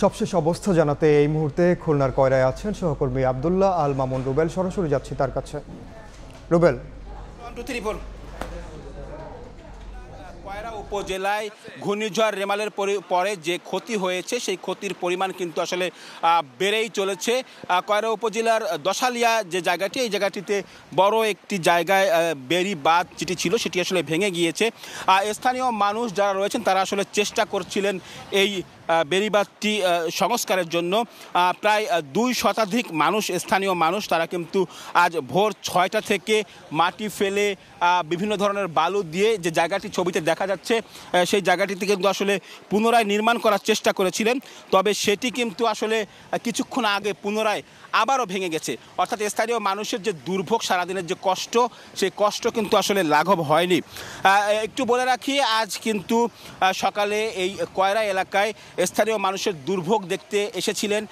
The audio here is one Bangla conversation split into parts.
সবশেষ অবস্থা জানাতে এই মুহূর্তে খুলনার কয়রায় আছেন সহকর্মী আব্দুল্লাহ আল মামুন রুবেল। সরাসরি যাচ্ছি তার কাছে। রুবেল, কয়রা উপজেলায় ঘূর্ণিঝড় রেমালের পরে যে ক্ষতি হয়েছে সেই ক্ষতির পরিমাণ কিন্তু আসলে বেড়েই চলেছে। কয়রা উপজেলার দশালিয়া যে জায়গাটি, এই জায়গাটিতে বড় একটি জায়গায় বেড়ি বাঁধ যেটি ছিল সেটি আসলে ভেঙে গিয়েছে। স্থানীয় মানুষ যারা রয়েছেন তারা আসলে চেষ্টা করছিলেন এই বেড়িবাঁধটি সংস্কারের জন্য। প্রায় 2 শতাধিক মানুষ, স্থানীয় মানুষ, তারা কিন্তু আজ ভোর 6টা থেকে মাটি ফেলে বিভিন্ন ধরনের বালু দিয়ে যে জায়গাটি ছবিতে দেখা যাচ্ছে সেই জায়গাটিতে কিন্তু আসলে পুনরায় নির্মাণ করার চেষ্টা করেছিলেন। তবে সেটি কিন্তু আসলে কিছুক্ষণ আগে পুনরায় আবারও ভেঙে গেছে। অর্থাৎ স্থানীয় মানুষের যে দুর্ভোগ, সারাদিনের যে কষ্ট, সেই কষ্ট কিন্তু আসলে লাঘব হয়নি। একটু বলে রাখি, আজ কিন্তু সকালে এই কয়রা এলাকায় স্থানীয় মানুষের দুর্ভোগ দেখতে এসেছিলেন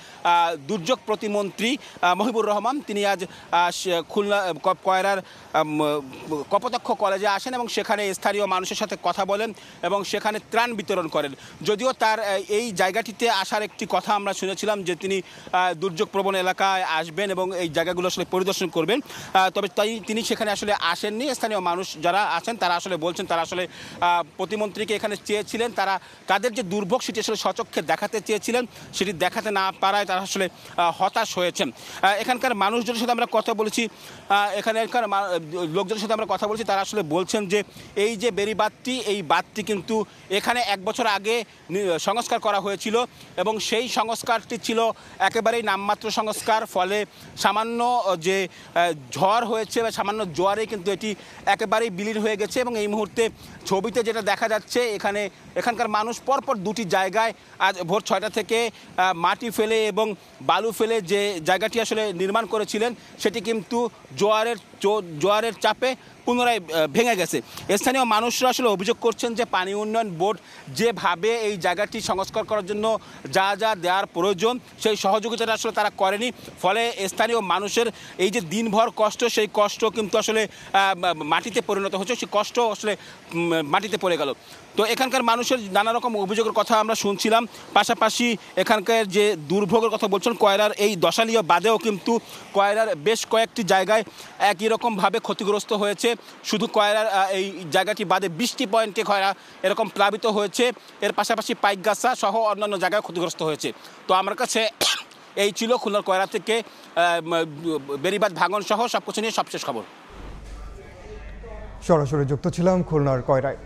দুর্যোগ প্রতিমন্ত্রী মহিবুর রহমান। তিনি আজ খুলনা কয়রার কপোতাক্ষ কলেজে আসেন এবং সেখানে স্থানীয় মানুষের সাথে কথা বলেন এবং সেখানে ত্রাণ বিতরণ করেন। যদিও তার এই জায়গাটিতে আসার একটি কথা আমরা শুনেছিলাম যে তিনি দুর্যোগ প্রবণ এলাকায় আসবেন এবং এই জায়গাগুলো আসলে পরিদর্শন করবেন, তবে তিনি সেখানে আসলে আসেননি। স্থানীয় মানুষ যারা আছেন তারা আসলে বলছেন তারা আসলে প্রতিমন্ত্রীকে এখানে চেয়েছিলেন, তারা তাদের যে দুর্ভোগ সেটি আসলে সচক্ষে দেখাতে চেয়েছিলেন, সেটি দেখাতে না পারায় তারা আসলে হতাশ হয়েছেন। এখানকার মানুষজনের সাথে আমরা কথা বলেছি, এখানকার লোকজনের সাথে আমরা কথা বলছি, তারা আসলে বলছেন যে এই যে বেড়িবাঁধটি, এই বাঁধটি কিন্তু এখানে 1 বছর আগে সংস্কার করা হয়েছিল এবং সেই সংস্কারটি ছিল একেবারেই নামমাত্র সংস্কার। ফলে সামান্য যে ঝড় হয়েছে বা সামান্য জোয়ারে কিন্তু এটি একেবারেই বিলীন হয়ে গেছে এবং এই মুহূর্তে ছবিতে যেটা দেখা যাচ্ছে এখানকার মানুষ পরপর 2টি জায়গায় আজ ভোর 6টা থেকে মাটি ফেলে এবং বালু ফেলে যে জায়গাটি আসলে নির্মাণ করেছিলেন সেটি কিন্তু জোয়ারের চাপে পুনরায় ভেঙে গেছে। স্থানীয় মানুষরা আসলে অভিযোগ করছেন যে পানি উন্নয়ন বোর্ড যেভাবে এই জায়গাটি সংস্কার করার জন্য যা যা দেওয়ার প্রয়োজন সেই সহযোগিতাটা আসলে তারা করেনি। ফলে স্থানীয় মানুষের এই যে দিনভর কষ্ট, সেই কষ্ট কিন্তু আসলে মাটিতে পরিণত হচ্ছে, সেই কষ্ট আসলে মাটিতে পড়ে গেল। তো এখানকার মানুষের নানা রকম অভিযোগের কথা আমরা শুনছিলাম, পাশাপাশি এখানকার যে দুর্ভোগের কথা বলছেন, কয়রার এই দশালীয় বাদেও কিন্তু কয়রার বেশ কয়েকটি জায়গায় একই রকমভাবে ক্ষতিগ্রস্ত হয়েছে। শুধু কয়রার এই জায়গাটি বাদে 20টি পয়েন্টে কয়রা এরকম প্লাবিত হয়েছে, এর পাশাপাশি পাইকগাছা সহ অন্যান্য জায়গায় ক্ষতিগ্রস্ত হয়েছে। তো আমার কাছে এই ছিল খুলনার কয়রা থেকে বেড়িবাঁধ ভাঙন সহ সবকিছু নিয়ে সবশেষ খবর। সরাসরি যুক্ত ছিলাম খুলনার কয়রায়।